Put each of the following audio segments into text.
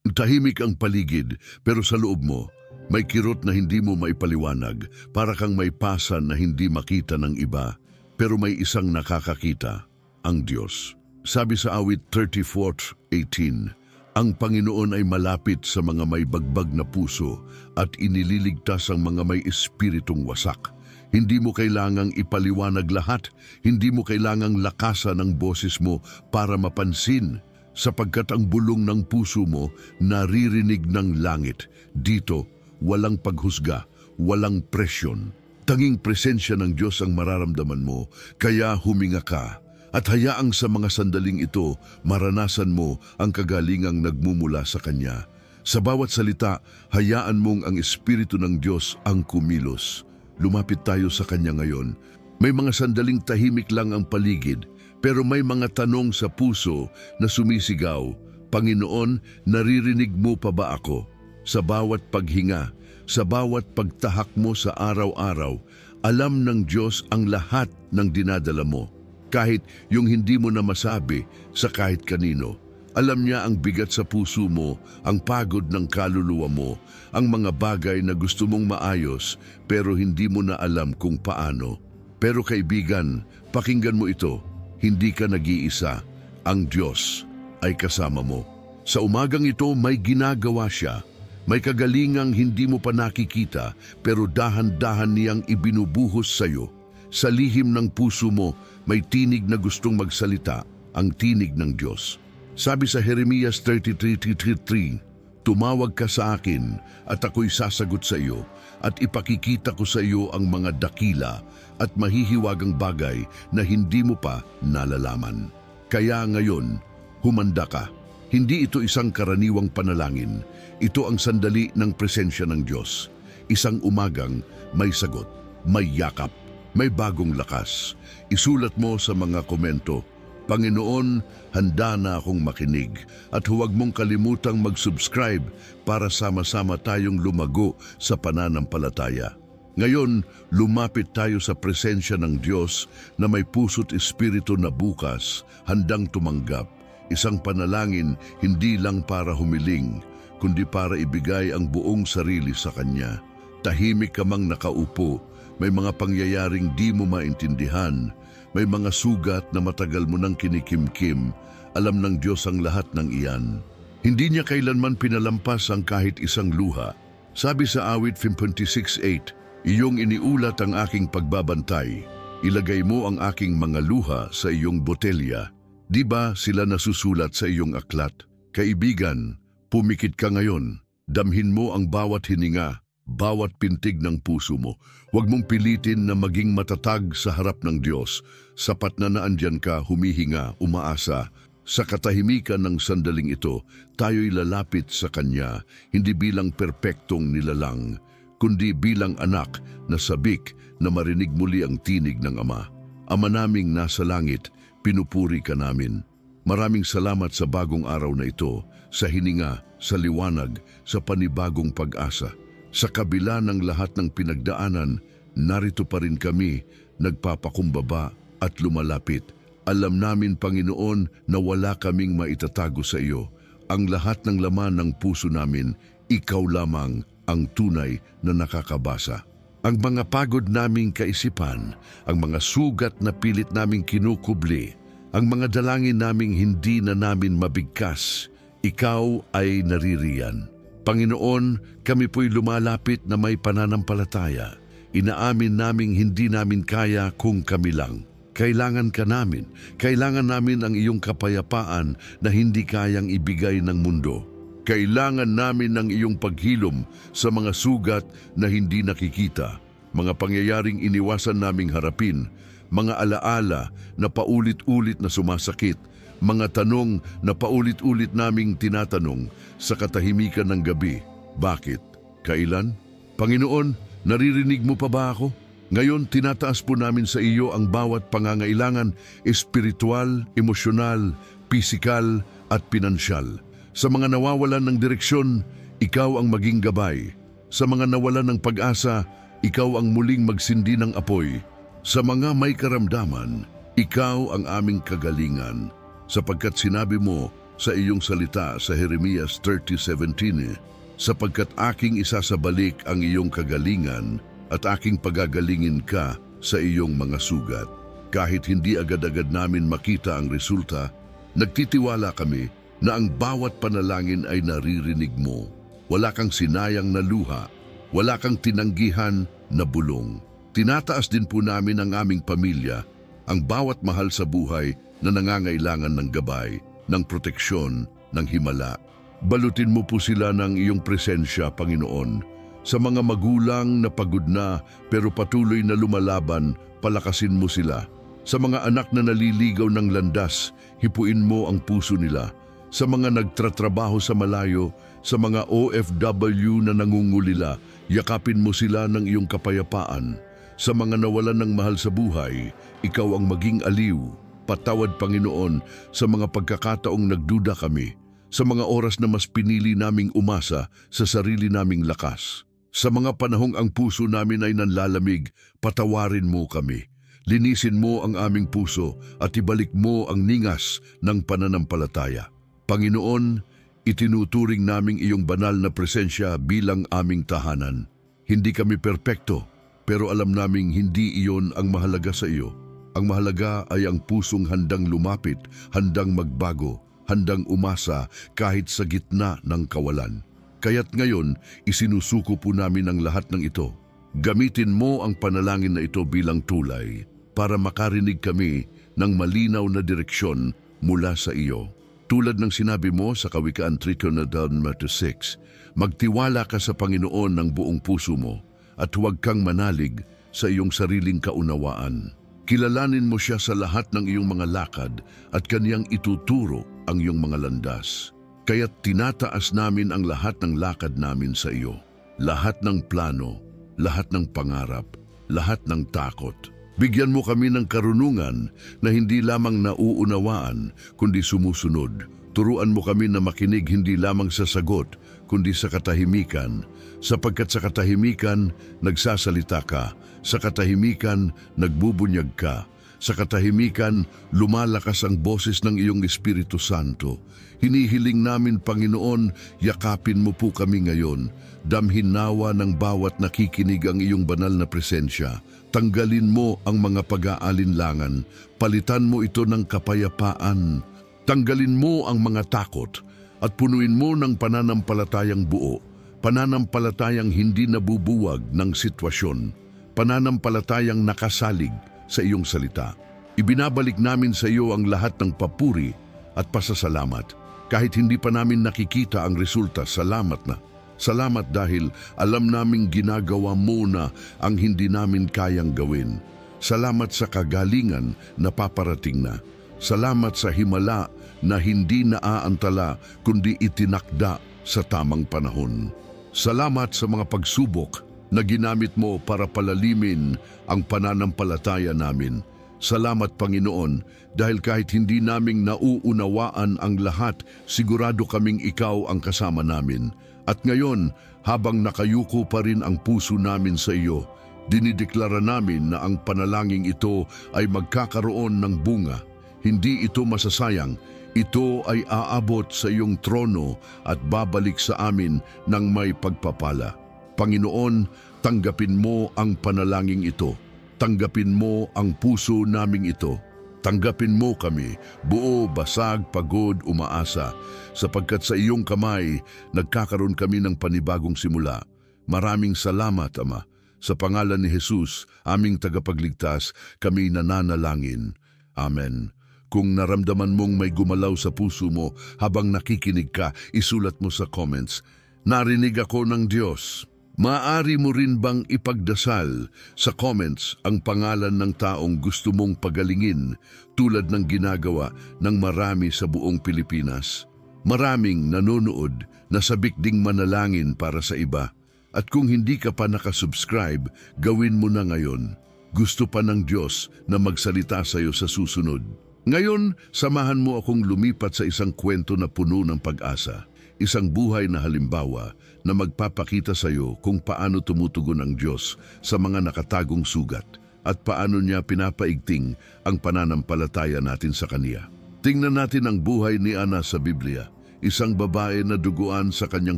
Tahimik ang paligid, pero sa loob mo, may kirot na hindi mo maipaliwanag, para kang may pasan na hindi makita ng iba, pero may isang nakakakita, ang Diyos. Sabi sa awit 34:18, ang Panginoon ay malapit sa mga may bagbag na puso at inililigtas ang mga may espiritong wasak. Hindi mo kailangang ipaliwanag lahat, hindi mo kailangang lakasan ang boses mo para mapansin, sapagkat ang bulong ng puso mo naririnig ng langit. Dito, walang paghusga, walang presyon. Tanging presensya ng Diyos ang mararamdaman mo, kaya huminga ka. At hayaang sa mga sandaling ito, maranasan mo ang kagalingang nagmumula sa Kanya. Sa bawat salita, hayaan mong ang Espiritu ng Diyos ang kumilos. Lumapit tayo sa Kanya ngayon. May mga sandaling tahimik lang ang paligid, pero may mga tanong sa puso na sumisigaw, Panginoon, naririnig mo pa ba ako? Sa bawat paghinga, sa bawat pagtahak mo sa araw-araw, alam ng Diyos ang lahat ng dinadala mo. Kahit yung hindi mo na masabi sa kahit kanino. Alam niya ang bigat sa puso mo, ang pagod ng kaluluwa mo, ang mga bagay na gusto mong maayos pero hindi mo na alam kung paano. Pero kaibigan, pakinggan mo ito. Hindi ka nag-iisa. Ang Diyos ay kasama mo. Sa umagang ito may ginagawa siya. May kagalingang hindi mo pa nakikita pero dahan-dahan niyang ibinubuhos sa iyo. Sa lihim ng puso mo may tinig na gustong magsalita, ang tinig ng Diyos. Sabi sa Jeremias 33:3, tumawag ka sa akin at ako'y sasagot sa iyo at ipakikita ko sa iyo ang mga dakila at mahihiwagang bagay na hindi mo pa nalalaman. Kaya ngayon, humanda ka. Hindi ito isang karaniwang panalangin. Ito ang sandali ng presensya ng Diyos. Isang umagang may sagot, may yakap, may bagong lakas. Isulat mo sa mga komento, Panginoon, handa na akong makinig at huwag mong kalimutang mag-subscribe para sama-sama tayong lumago sa pananampalataya. Ngayon, lumapit tayo sa presensya ng Diyos na may puso't espiritu na bukas, handang tumanggap. Isang panalangin hindi lang para humiling, kundi para ibigay ang buong sarili sa Kanya. Tahimik ka mang nakaupo, may mga pangyayaring di mo maintindihan, may mga sugat na matagal mo nang kinikimkim, alam ng Diyos ang lahat ng iyan. Hindi niya kailanman pinalampas ang kahit isang luha. Sabi sa awit 56:8, iyong iniulat ang aking pagbabantay, ilagay mo ang aking mga luha sa iyong botelya. Di ba sila nasusulat sa iyong aklat? Kaibigan, pumikit ka ngayon, damhin mo ang bawat hininga, bawat pintig ng puso mo. Huwag mong pilitin na maging matatag sa harap ng Diyos. Sapat na naandyan ka, humihinga, umaasa. Sa katahimikan ng sandaling ito, tayo'y lalapit sa Kanya, hindi bilang perpektong nilalang, kundi bilang anak na sabik na marinig muli ang tinig ng Ama. Ama naming nasa langit, pinupuri ka namin. Maraming salamat sa bagong araw na ito, sa hininga, sa liwanag, sa panibagong pag-asa. Sa kabila ng lahat ng pinagdaanan, narito pa rin kami, nagpapakumbaba at lumalapit. Alam namin, Panginoon, na wala kaming maitatago sa iyo. Ang lahat ng laman ng puso namin, ikaw lamang ang tunay na nakakabasa. Ang mga pagod naming kaisipan, ang mga sugat na pilit naming kinukubli, ang mga dalangin naming hindi na namin mabigkas, ikaw ay naririyan. Panginoon, kami po'y lumalapit na may pananampalataya. Inaamin naming hindi namin kaya kung kami lang. Kailangan ka namin. Kailangan namin ang iyong kapayapaan na hindi kayang ibigay ng mundo. Kailangan namin ang iyong paghilom sa mga sugat na hindi nakikita, mga pangyayaring iniwasan naming harapin, mga alaala na paulit-ulit na sumasakit, mga tanong na paulit-ulit naming tinatanong sa katahimikan ng gabi. Bakit? Kailan? Panginoon, naririnig mo pa ba ako? Ngayon, tinataas po namin sa iyo ang bawat pangangailangan, espiritual, emosyonal, pisikal at pinansyal. Sa mga nawawalan ng direksyon, ikaw ang maging gabay. Sa mga nawalan ng pag-asa, ikaw ang muling magsindi ng apoy. Sa mga may karamdaman, ikaw ang aming kagalingan. Sapagkat sinabi mo, sa iyong salita sa Jeremias 30:17, sapagkat aking isasabalik ang iyong kagalingan at aking pagagalingin ka sa iyong mga sugat. Kahit hindi agad-agad namin makita ang resulta, nagtitiwala kami na ang bawat panalangin ay naririnig mo. Wala kang sinayang na luha, wala kang tinanggihan na bulong. Tinataas din po namin ang aming pamilya, ang bawat mahal sa buhay na nangangailangan ng gabay, ng proteksyon, ng himala. Balutin mo po sila ng iyong presensya, Panginoon. Sa mga magulang na pagod na pero patuloy na lumalaban, palakasin mo sila. Sa mga anak na naliligaw ng landas, hipuin mo ang puso nila. Sa mga nagtratrabaho sa malayo, sa mga OFW na nangungulila, yakapin mo sila ng iyong kapayapaan. Sa mga nawalan ng mahal sa buhay, ikaw ang maging aliw. Patawad, Panginoon, sa mga pagkakataong nagduda kami, sa mga oras na mas pinili naming umasa sa sarili naming lakas. Sa mga panahong ang puso namin ay nanlalamig, patawarin mo kami. Linisin mo ang aming puso at ibalik mo ang ningas ng pananampalataya. Panginoon, itinuturing naming iyong banal na presensya bilang aming tahanan. Hindi kami perpekto, pero alam naming hindi iyon ang mahalaga sa iyo. Ang mahalaga ay ang pusong handang lumapit, handang magbago, handang umasa kahit sa gitna ng kawalan. Kaya't ngayon, isinusuko po namin ang lahat ng ito. Gamitin mo ang panalangin na ito bilang tulay para makarinig kami ng malinaw na direksyon mula sa iyo. Tulad ng sinabi mo sa Kawikaan 3:6, magtiwala ka sa Panginoon ng buong puso mo at huwag kang manalig sa iyong sariling kaunawaan. Kilalanin mo siya sa lahat ng iyong mga lakad at kaniyang ituturo ang iyong mga landas. Kaya't tinataas namin ang lahat ng lakad namin sa iyo. Lahat ng plano, lahat ng pangarap, lahat ng takot. Bigyan mo kami ng karunungan na hindi lamang nauunawaan, kundi sumusunod. Turuan mo kami na makinig hindi lamang sa sagot, kundi sa katahimikan. Sapagkat sa katahimikan, nagsasalita ka. Sa katahimikan, nagbubunyag ka. Sa katahimikan, lumalakas ang boses ng iyong Espiritu Santo. Hinihiling namin, Panginoon, yakapin mo po kami ngayon. Damhin nawa ng bawat nakikinig ang iyong banal na presensya. Tanggalin mo ang mga pag-aalinlangan. Palitan mo ito ng kapayapaan. Tanggalin mo ang mga takot at punuin mo ng pananampalatayang buo. Pananampalatayang hindi nabubuwag ng sitwasyon. Pananampalatayang nakasalig sa iyong salita. Ibinabalik namin sa iyo ang lahat ng papuri at pasasalamat. Kahit hindi pa namin nakikita ang resulta, salamat na. Salamat dahil alam naming ginagawa mo na ang hindi namin kayang gawin. Salamat sa kagalingan na paparating na. Salamat sa himala na hindi naaantala kundi itinakda sa tamang panahon. Salamat sa mga pagsubok na ginamit mo para palalimin ang pananampalataya namin. Salamat, Panginoon, dahil kahit hindi naming nauunawaan ang lahat, sigurado kaming ikaw ang kasama namin. At ngayon, habang nakayuko pa rin ang puso namin sa iyo, dinideklara namin na ang panalangin ito ay magkakaroon ng bunga. Hindi ito masasayang, ito ay aabot sa iyong trono at babalik sa amin ng may pagpapala. Panginoon, tanggapin mo ang panalangin ito. Tanggapin mo ang puso naming ito. Tanggapin mo kami, buo, basag, pagod, umaasa, sapagkat sa iyong kamay, nagkakaroon kami ng panibagong simula. Maraming salamat, Ama. Sa pangalan ni Jesus, aming tagapagligtas, kami nananalangin. Amen. Kung naramdaman mong may gumalaw sa puso mo habang nakikinig ka, isulat mo sa comments, narinig ako ng Diyos. Maaari mo rin bang ipagdasal sa comments ang pangalan ng taong gusto mong pagalingin tulad ng ginagawa ng marami sa buong Pilipinas? Maraming nanonood na sabik ding manalangin para sa iba. At kung hindi ka pa nakasubscribe, gawin mo na ngayon. Gusto pa ng Diyos na magsalita sa iyo sa susunod. Ngayon, samahan mo akong lumipat sa isang kwento na puno ng pag-asa. Isang buhay na halimbawa na magpapakita sa iyo kung paano tumutugon ang Diyos sa mga nakatagong sugat at paano niya pinapaigting ang pananampalataya natin sa Kaniya. Tingnan natin ang buhay ni Ana sa Biblia, isang babae na duguan sa kanyang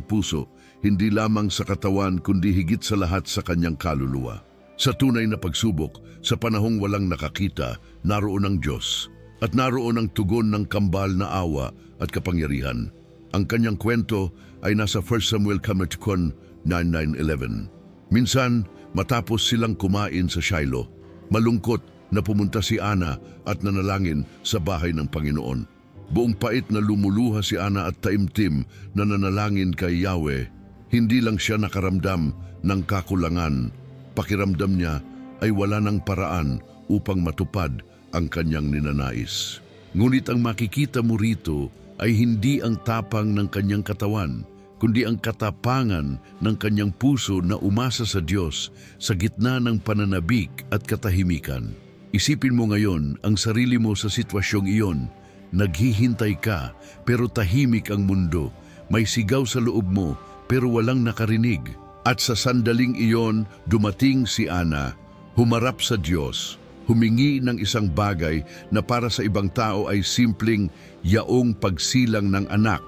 puso, hindi lamang sa katawan kundi higit sa lahat sa kanyang kaluluwa. Sa tunay na pagsubok, sa panahong walang nakakita, naroon ang Diyos. At naroon ang tugon ng kambal na awa at kapangyarihan. Ang kanyang kwento ay nasa 1 Samuel 9:9-11. Minsan, matapos silang kumain sa Shiloh, malungkot na pumunta si Ana at nanalangin sa bahay ng Panginoon. Buong pait na lumuluha si Ana at taimtim na nanalangin kay Yahweh. Hindi lang siya nakaramdam ng kakulangan. Pakiramdam niya ay wala ng paraan upang matupad ang kanyang ninanais. Ngunit ang makikita mo rito ay hindi ang tapang ng kanyang katawan, kundi ang katapangan ng kanyang puso na umasa sa Diyos sa gitna ng pananabik at katahimikan. Isipin mo ngayon ang sarili mo sa sitwasyong iyon. Naghihintay ka pero tahimik ang mundo. May sigaw sa loob mo pero walang nakarinig. At sa sandaling iyon, dumating si Ana, humarap sa Diyos, humingi ng isang bagay na para sa ibang tao ay simpleng yaong pagsilang ng anak.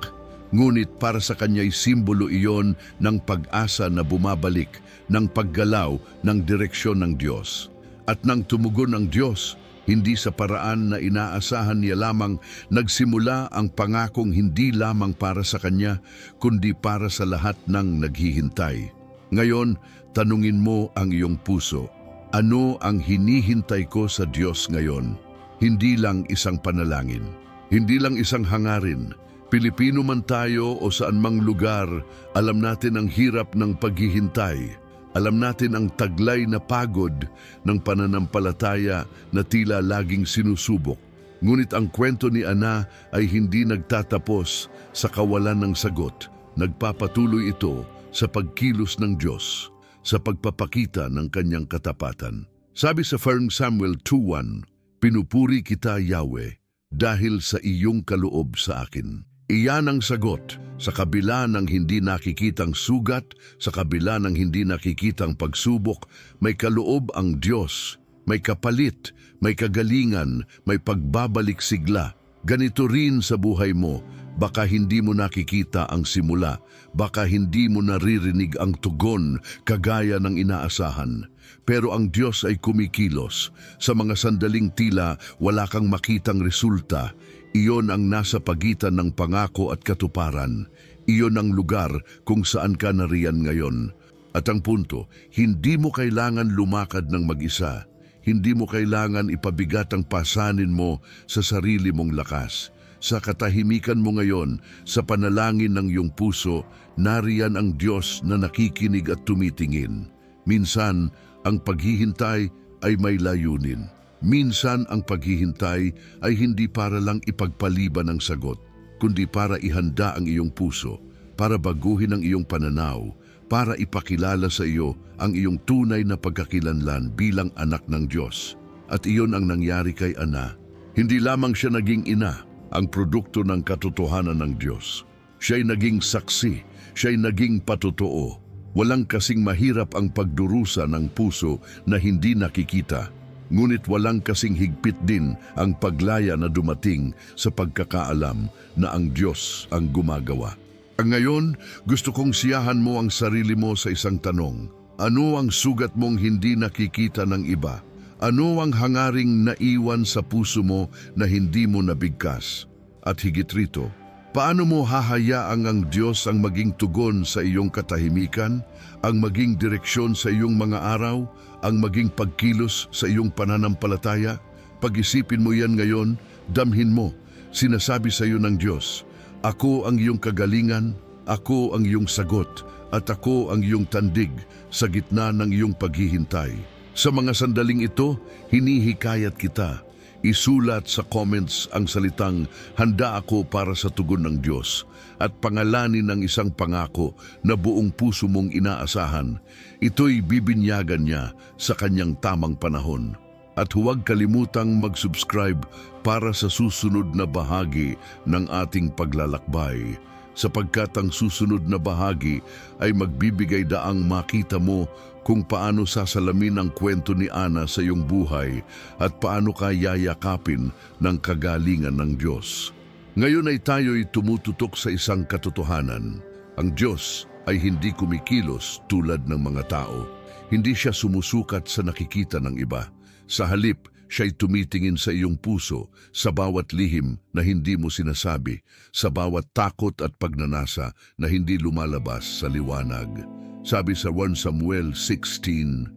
Ngunit para sa kanya'y simbolo iyon ng pag-asa na bumabalik, ng paggalaw ng direksyon ng Diyos. At nang tumugon ang Diyos, hindi sa paraan na inaasahan niya lamang, nagsimula ang pangakong hindi lamang para sa kanya, kundi para sa lahat ng naghihintay. Ngayon, tanungin mo ang iyong puso. Ano ang hinihintay ko sa Diyos ngayon? Hindi lang isang panalangin, hindi lang isang hangarin. Pilipino man tayo o saan mang lugar, alam natin ang hirap ng paghihintay. Alam natin ang taglay na pagod ng pananampalataya na tila laging sinusubok. Ngunit ang kwento ni Ana ay hindi nagtatapos sa kawalan ng sagot. Nagpapatuloy ito sa pagkilos ng Diyos, sa pagpapakita ng kanyang katapatan. Sabi sa 1 Samuel 2:1, "Pinupuri kita, Yahweh, dahil sa iyong kaloob sa akin." Iyan ang sagot sa kabila ng hindi nakikitang sugat, sa kabila ng hindi nakikitang pagsubok, may kaloob ang Diyos, may kapalit, may kagalingan, may pagbabalik sigla. Ganito rin sa buhay mo, baka hindi mo nakikita ang simula, baka hindi mo naririnig ang tugon kagaya ng inaasahan. Pero ang Diyos ay kumikilos. Sa mga sandaling tila wala kang makitang resulta, iyon ang nasa pagitan ng pangako at katuparan. Iyon ang lugar kung saan ka nariyan ngayon. At ang punto, hindi mo kailangan lumakad ng mag-isa. Hindi mo kailangan ipabigat ang pasanin mo sa sarili mong lakas. Sa katahimikan mo ngayon, sa panalangin ng iyong puso, nariyan ang Diyos na nakikinig at tumitingin. Minsan, ang paghihintay ay may layunin. Minsan ang paghihintay ay hindi para lang ipagpaliban ang sagot, kundi para ihanda ang iyong puso, para baguhin ang iyong pananaw, para ipakilala sa iyo ang iyong tunay na pagkakilanlan bilang anak ng Diyos. At iyon ang nangyari kay Ana. Hindi lamang siya naging ina, ang produkto ng katotohanan ng Diyos. Siya'y naging saksi, siya'y naging patotoo. Walang kasing mahirap ang pagdurusa ng puso na hindi nakikita. Ngunit walang kasing higpit din ang paglaya na dumating sa pagkakaalam na ang Diyos ang gumagawa. Ngayon, gusto kong siyahan mo ang sarili mo sa isang tanong. Ano ang sugat mong hindi nakikita ng iba? Ano ang hangaring naiwan sa puso mo na hindi mo nabigkas? At higit rito, paano mo hahayaang ang Diyos ang maging tugon sa iyong katahimikan, ang maging direksyon sa iyong mga araw, ang maging pagkilos sa iyong pananampalataya? Pag-isipin mo yan ngayon, damhin mo. Sinasabi sa iyo ng Diyos, "Ako ang iyong kagalingan, ako ang iyong sagot, at ako ang iyong tandig sa gitna ng iyong paghihintay." Sa mga sandaling ito, hinihikayat kita. Isulat sa comments ang salitang, "Handa ako para sa tugon ng Diyos," at pangalanin ng isang pangako na buong puso mong inaasahan. Ito'y bibinyagan niya sa kanyang tamang panahon. At huwag kalimutang mag-subscribe para sa susunod na bahagi ng ating paglalakbay. sapagkat ang susunod na bahagi ay magbibigay daang makita mo kung paano sasalamin ang kwento ni Ana sa iyong buhay at paano ka yayakapin ng kagalingan ng Diyos. Ngayon ay tayo'y tumututok sa isang katotohanan. Ang Diyos ay hindi kumikilos tulad ng mga tao. Hindi siya sumusukat sa nakikita ng iba. Sa halip, siya'y tumitingin sa iyong puso, sa bawat lihim na hindi mo sinasabi, sa bawat takot at pagnanasa na hindi lumalabas sa liwanag. Sabi sa 1 Samuel 16:7,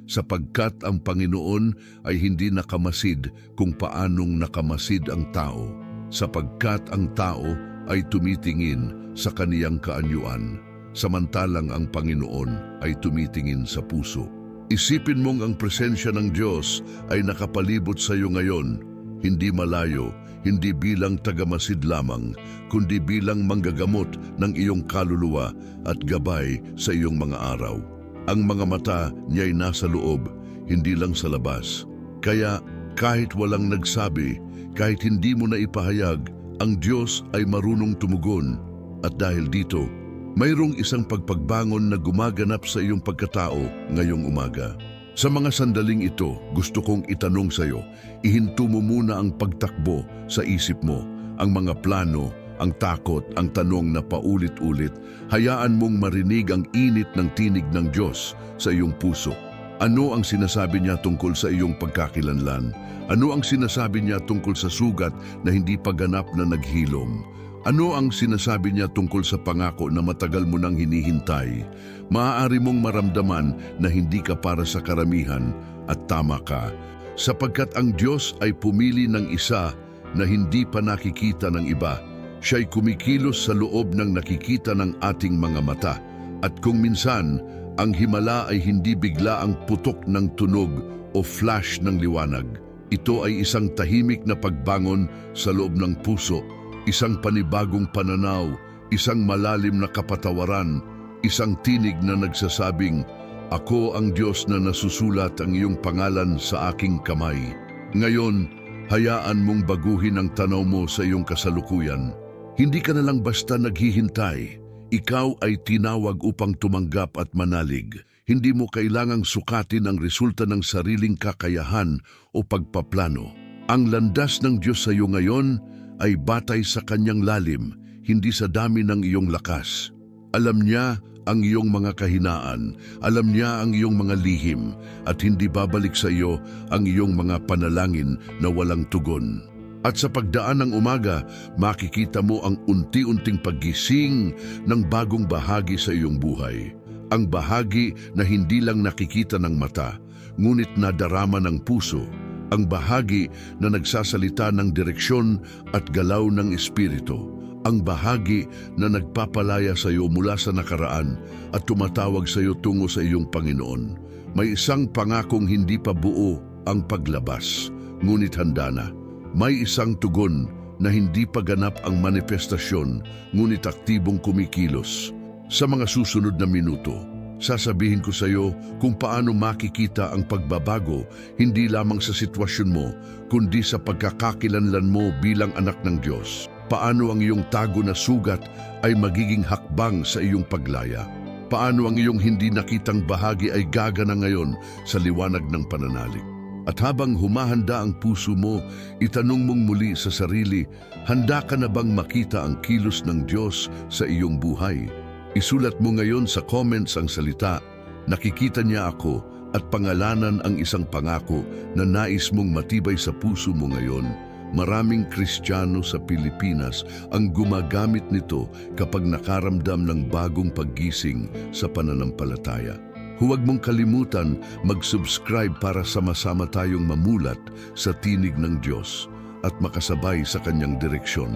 sapagkat ang Panginoon ay hindi nakamasid kung paanong nakamasid ang tao, sapagkat ang tao ay tumitingin sa kaniyang kaanyuan, samantalang ang Panginoon ay tumitingin sa puso. Isipin mong ang presensya ng Diyos ay nakapalibot sa iyo ngayon, hindi malayo, hindi bilang tagamasid lamang, kundi bilang manggagamot ng iyong kaluluwa at gabay sa iyong mga araw. Ang mga mata niya'y nasa loob, hindi lang sa labas. Kaya kahit walang nagsabi, kahit hindi mo na ipahayag, ang Diyos ay marunong tumugon. At dahil dito, mayroong isang pagpagbangon na gumaganap sa iyong pagkatao ngayong umaga. Sa mga sandaling ito, gusto kong itanong sa iyo, ihinto mo muna ang pagtakbo sa isip mo, ang mga plano, ang takot, ang tanong na paulit-ulit. Hayaan mong marinig ang init ng tinig ng Diyos sa iyong puso. Ano ang sinasabi niya tungkol sa iyong pagkakilanlan? Ano ang sinasabi niya tungkol sa sugat na hindi pa ganap na naghilom? Ano ang sinasabi niya tungkol sa pangako na matagal mo nang hinihintay? Maaari mong maramdaman na hindi ka para sa karamihan at tama ka, sapagkat ang Diyos ay pumili ng isa na hindi pa nakikita ng iba. Siya'y kumikilos sa loob ng nakikita ng ating mga mata. At kung minsan, ang himala ay hindi bigla ang putok ng tunog o flash ng liwanag. Ito ay isang tahimik na pagbangon sa loob ng puso, isang panibagong pananaw, isang malalim na kapatawaran, isang tinig na nagsasabing, "Ako ang Diyos na nasusulat ang iyong pangalan sa aking kamay." Ngayon, hayaan mong baguhin ang tanaw mo sa iyong kasalukuyan. Hindi ka na lang basta naghihintay. Ikaw ay tinawag upang tumanggap at manalig. Hindi mo kailangang sukatin ang resulta ng sariling kakayahan o pagpaplano. Ang landas ng Diyos sa iyo ngayon ay batay sa kanyang lalim, hindi sa dami ng iyong lakas. Alam niya ang iyong mga kahinaan, alam niya ang iyong mga lihim, at hindi babalik sa iyo ang iyong mga panalangin na walang tugon. At sa pagdaan ng umaga, makikita mo ang unti-unting paggising ng bagong bahagi sa iyong buhay. Ang bahagi na hindi lang nakikita ng mata, ngunit nadarama ng puso. Ang bahagi na nagsasalita ng direksyon at galaw ng espiritu. Ang bahagi na nagpapalaya sa iyo mula sa nakaraan at tumatawag sa iyo tungo sa iyong Panginoon. May isang pangakong hindi pa buo ang paglabas, ngunit handa na. May isang tugon na hindi pa ganap ang manifestasyon, ngunit aktibong kumikilos. Sa mga susunod na minuto, sasabihin ko sa iyo kung paano makikita ang pagbabago hindi lamang sa sitwasyon mo, kundi sa pagkakakilanlan mo bilang anak ng Diyos. Paano ang iyong tago na sugat ay magiging hakbang sa iyong paglaya. Paano ang iyong hindi nakitang bahagi ay gagana ngayon sa liwanag ng pananalig. At habang humahanda ang puso mo, itanong mong muli sa sarili, handa ka na bang makita ang kilos ng Diyos sa iyong buhay? Isulat mo ngayon sa comments ang salita, "Nakikita niya ako," at pangalanan ang isang pangako na nais mong matibay sa puso mo ngayon. Maraming Kristiyano sa Pilipinas ang gumagamit nito kapag nakaramdam ng bagong paggising sa pananampalataya. Huwag mong kalimutan mag-subscribe para sama-sama tayong mamulat sa tinig ng Diyos at makasabay sa kanyang direksyon.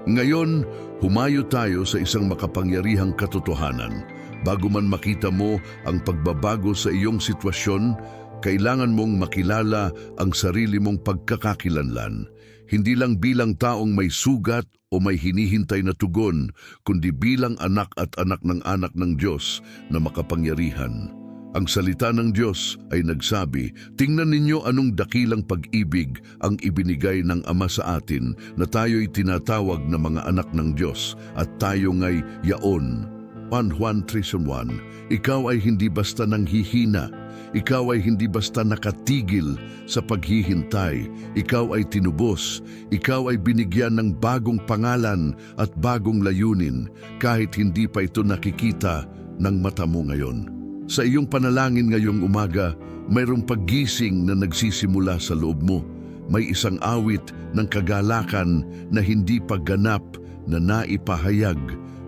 Ngayon, humayo tayo sa isang makapangyarihang katotohanan. Bago man makita mo ang pagbabago sa iyong sitwasyon, kailangan mong makilala ang sarili mong pagkakakilanlan. Hindi lang bilang taong may sugat o may hinihintay na tugon, kundi bilang anak at anak ng Diyos na makapangyarihan. Ang salita ng Diyos ay nagsabi, tingnan ninyo anong dakilang pag-ibig ang ibinigay ng Ama sa atin na tayo'y tinatawag na mga anak ng Diyos at tayo nga'y yaon. Juan 3:1, ikaw ay hindi basta nanghihina, ikaw ay hindi basta nakatigil sa paghihintay, ikaw ay tinubos, ikaw ay binigyan ng bagong pangalan at bagong layunin kahit hindi pa ito nakikita ng mata mo ngayon. Sa iyong panalangin ngayong umaga, mayroong paggising na nagsisimula sa loob mo. May isang awit ng kagalakan na hindi pagganap na naipahayag,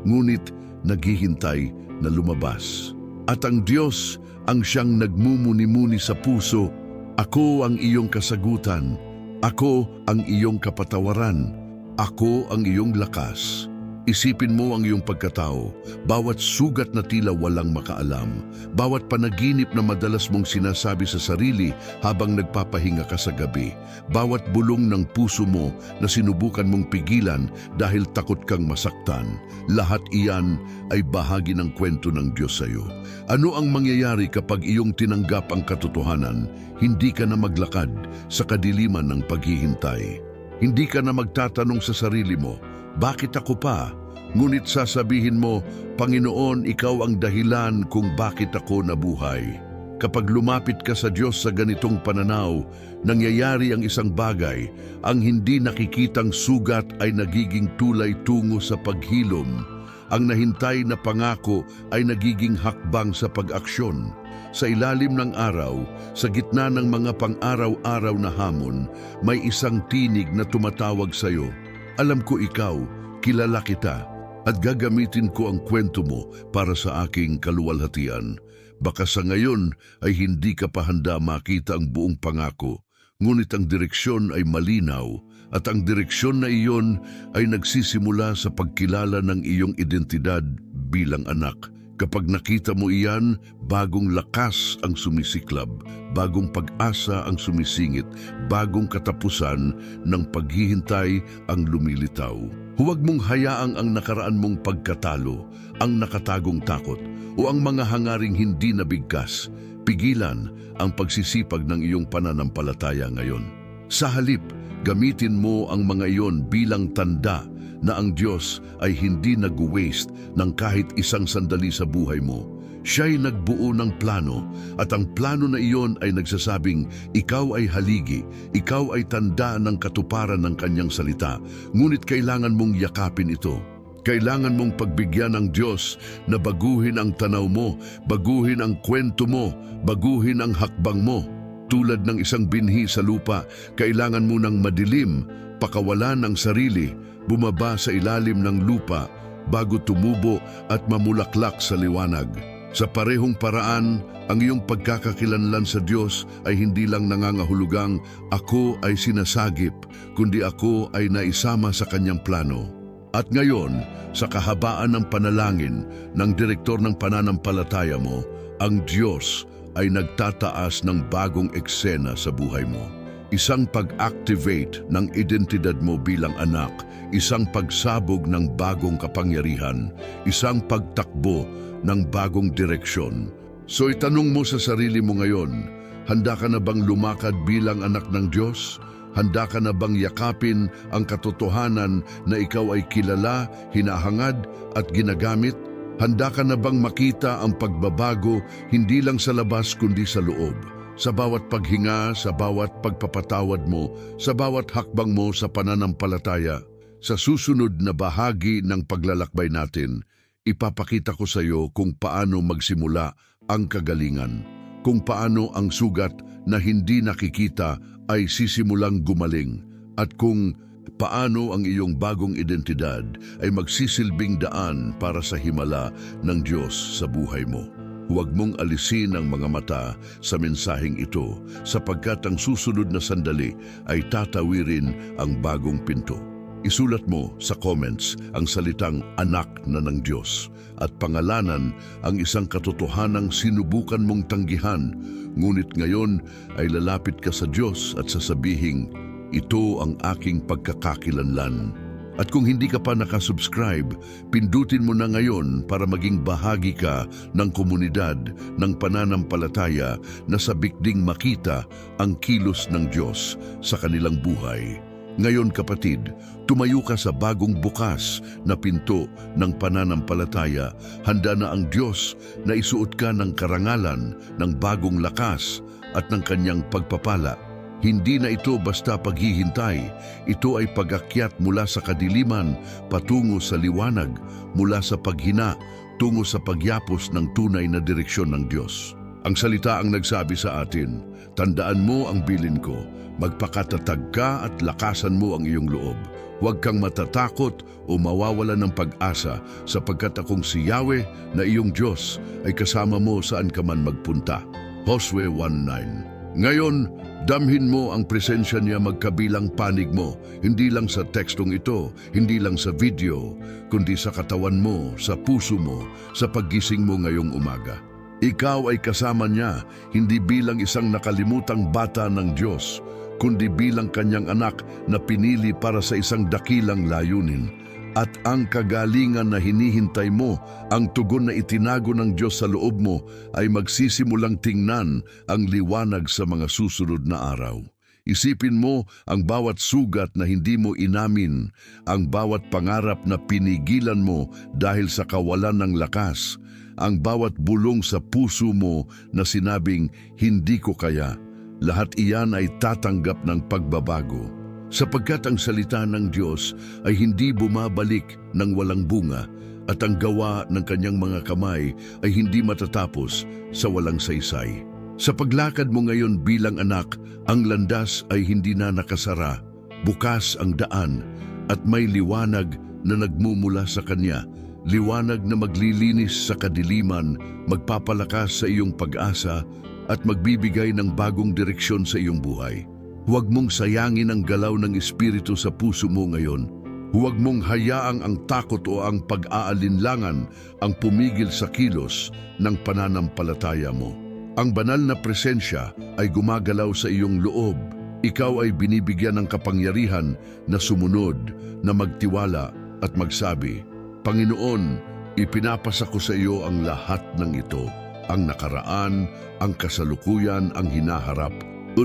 ngunit naghihintay na lumabas. At ang Diyos ang siyang nagmumuni-muni sa puso, ako ang iyong kasagutan, ako ang iyong kapatawaran, ako ang iyong lakas. Isipin mo ang iyong pagkatao, bawat sugat na tila walang makaalam, bawat panaginip na madalas mong sinasabi sa sarili habang nagpapahinga ka sa gabi, bawat bulong ng puso mo na sinubukan mong pigilan dahil takot kang masaktan. Lahat iyan ay bahagi ng kwento ng Diyos sa iyo. Ano ang mangyayari kapag iyong tinanggap ang katotohanan? Hindi ka na maglakad sa kadiliman ng paghihintay. Hindi ka na magtatanong sa sarili mo, bakit ako pa? Ngunit sasabihin mo, Panginoon, ikaw ang dahilan kung bakit ako nabuhay. Kapag lumapit ka sa Diyos sa ganitong pananaw, nangyayari ang isang bagay. Ang hindi nakikitang sugat ay nagiging tulay tungo sa paghilom. Ang nahintay na pangako ay nagiging hakbang sa pag-aksyon. Sa ilalim ng araw, sa gitna ng mga pang-araw-araw na hamon, may isang tinig na tumatawag sa iyo. Alam ko ikaw, kilala kita, at gagamitin ko ang kwento mo para sa aking kaluwalhatian. Baka sa ngayon ay hindi ka pa handa makita ang buong pangako, ngunit ang direksyon ay malinaw, at ang direksyon na iyon ay nagsisimula sa pagkilala ng iyong identidad bilang anak. Kapag nakita mo iyan, bagong lakas ang sumisiklab, bagong pag-asa ang sumisingit, bagong katapusan ng paghihintay ang lumilitaw. Huwag mong hayaang ang nakaraan mong pagkatalo, ang nakatagong takot, o ang mga hangaring hindi nabigkas. Pigilan ang pagsisipag ng iyong pananampalataya ngayon. Sa halip, gamitin mo ang mga iyon bilang tanda na ang Diyos ay hindi nag-waste ng kahit isang sandali sa buhay mo. Siya'y nagbuo ng plano, at ang plano na iyon ay nagsasabing, ikaw ay haligi, ikaw ay tanda ng katuparan ng kanyang salita, ngunit kailangan mong yakapin ito. Kailangan mong pagbigyan ng Diyos na baguhin ang tanaw mo, baguhin ang kwento mo, baguhin ang hakbang mo. Tulad ng isang binhi sa lupa, kailangan mo ng madilim, pakawalan ng sarili, bumaba sa ilalim ng lupa bago tumubo at mamulaklak sa liwanag. Sa parehong paraan, ang iyong pagkakakilanlan sa Diyos ay hindi lang nangangahulugang ako ay sinasagip, kundi ako ay naisama sa kanyang plano. At ngayon, sa kahabaan ng panalangin ng direktor ng pananampalataya mo, ang Diyos ay nagtataas ng bagong eksena sa buhay mo. Isang pag-activate ng identidad mo bilang anak, isang pagsabog ng bagong kapangyarihan, isang pagtakbo ng bagong direksyon. So itanong mo sa sarili mo ngayon, handa ka na bang lumakad bilang anak ng Diyos? Handa ka na bang yakapin ang katotohanan na ikaw ay kilala, hinahangad at ginagamit? Handa ka na bang makita ang pagbabago hindi lang sa labas kundi sa loob? Sa bawat paghinga, sa bawat pagpapatawad mo, sa bawat hakbang mo sa pananampalataya. Sa susunod na bahagi ng paglalakbay natin, ipapakita ko sa iyo kung paano magsimula ang kagalingan, kung paano ang sugat na hindi nakikita ay sisimulang gumaling, at kung paano ang iyong bagong identidad ay magsisilbing daan para sa himala ng Diyos sa buhay mo. Huwag mong alisin ang mga mata sa mensaheng ito, sapagkat ang susunod na sandali ay tatawirin ang bagong pinto. Isulat mo sa comments ang salitang anak na ng Diyos at pangalanan ang isang katotohanang sinubukan mong tanggihan, ngunit ngayon ay lalapit ka sa Diyos at sasabihing, ito ang aking pagkakakilanlan. At kung hindi ka pa nakasubscribe, pindutin mo na ngayon para maging bahagi ka ng komunidad ng pananampalataya na sabikding makita ang kilos ng Diyos sa kanilang buhay. Ngayon kapatid, tumayo ka sa bagong bukas na pinto ng pananampalataya. Handa na ang Diyos na isuot ka ng karangalan, ng bagong lakas at ng kanyang pagpapala. Hindi na ito basta paghihintay, ito ay pag-akyat mula sa kadiliman patungo sa liwanag, mula sa paghina tungo sa pagyapos ng tunay na direksyon ng Diyos. Ang salita ang nagsabi sa atin, tandaan mo ang bilin ko, magpakatatag ka at lakasan mo ang iyong loob. Huwag kang matatakot o mawawala ng pag-asa sapagkat akong si Yahweh na iyong Diyos ay kasama mo saan ka man magpunta. Josue 1:9. Ngayon, damhin mo ang presensya niya magkabilang panig mo, hindi lang sa tekstong ito, hindi lang sa video, kundi sa katawan mo, sa puso mo, sa paggising mo ngayong umaga. Ikaw ay kasama niya, hindi bilang isang nakalimutang bata ng Diyos, kundi bilang kanyang anak na pinili para sa isang dakilang layunin. At ang kagalingan na hinihintay mo, ang tugon na itinago ng Diyos sa loob mo, ay magsisimulang tingnan ang liwanag sa mga susunod na araw. Isipin mo ang bawat sugat na hindi mo inamin, ang bawat pangarap na pinigilan mo dahil sa kawalan ng lakas, ang bawat bulong sa puso mo na sinabing, hindi ko kaya. Lahat iyan ay tatanggap ng pagbabago. Sapagkat ang salita ng Diyos ay hindi bumabalik ng walang bunga at ang gawa ng kanyang mga kamay ay hindi matatapos sa walang saysay. Sa paglakad mo ngayon bilang anak, ang landas ay hindi na nakasara. Bukas ang daan at may liwanag na nagmumula sa kanya. Liwanag na maglilinis sa kadiliman, magpapalakas sa iyong pag-asa at magbibigay ng bagong direksyon sa iyong buhay. Huwag mong sayangin ang galaw ng Espiritu sa puso mo ngayon. Huwag mong hayaang ang takot o ang pag-aalinlangan ang pumigil sa kilos ng pananampalataya mo. Ang banal na presensya ay gumagalaw sa iyong loob. Ikaw ay binibigyan ng kapangyarihan na sumunod, na magtiwala at magsabi, Panginoon, ipinapasa ko sa iyo ang lahat ng ito, ang nakaraan, ang kasalukuyan, ang hinaharap.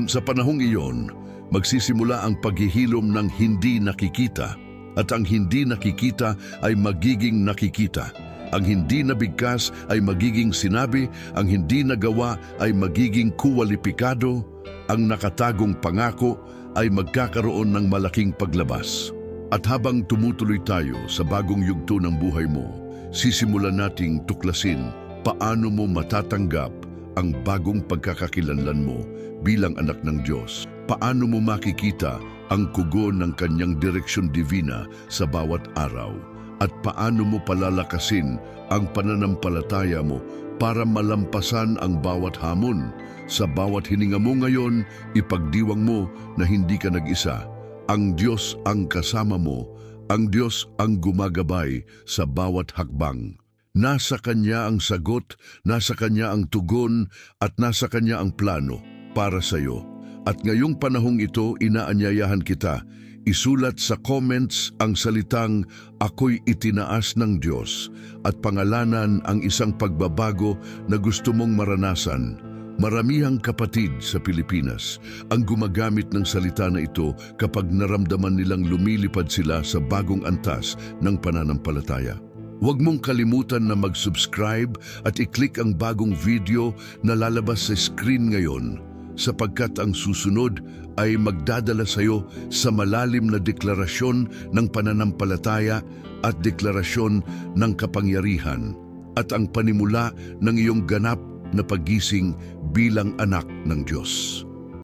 Sa panahong iyon, magsisimula ang paghihilom ng hindi nakikita at ang hindi nakikita ay magiging nakikita. Ang hindi nabigkas ay magiging sinabi, ang hindi nagawa ay magiging kuwalipikado, ang nakatagong pangako ay magkakaroon ng malaking paglabas. At habang tumutuloy tayo sa bagong yugto ng buhay mo, sisimulan nating tuklasin paano mo matatanggap ang bagong pagkakakilanlan mo bilang anak ng Diyos. Paano mo makikita ang kugo ng kanyang direksyon divina sa bawat araw? At paano mo palalakasin ang pananampalataya mo para malampasan ang bawat hamon? Sa bawat hininga mo ngayon, ipagdiwang mo na hindi ka nag-isa. Ang Diyos ang kasama mo, ang Diyos ang gumagabay sa bawat hakbang. Nasa Kanya ang sagot, nasa Kanya ang tugon, at nasa Kanya ang plano para sa iyo. At ngayong panahong ito, inaanyayahan kita, isulat sa comments ang salitang ako'y itinaas ng Diyos at pangalanan ang isang pagbabago na gusto mong maranasan. Maramihang kapatid sa Pilipinas ang gumagamit ng salita na ito kapag naramdaman nilang lumilipad sila sa bagong antas ng pananampalataya. Huwag mong kalimutan na mag-subscribe at i-click ang bagong video na lalabas sa screen ngayon, sapagkat ang susunod ay magdadala sa iyo sa malalim na deklarasyon ng pananampalataya at deklarasyon ng kapangyarihan at ang panimula ng iyong ganap na paggising bilang anak ng Diyos.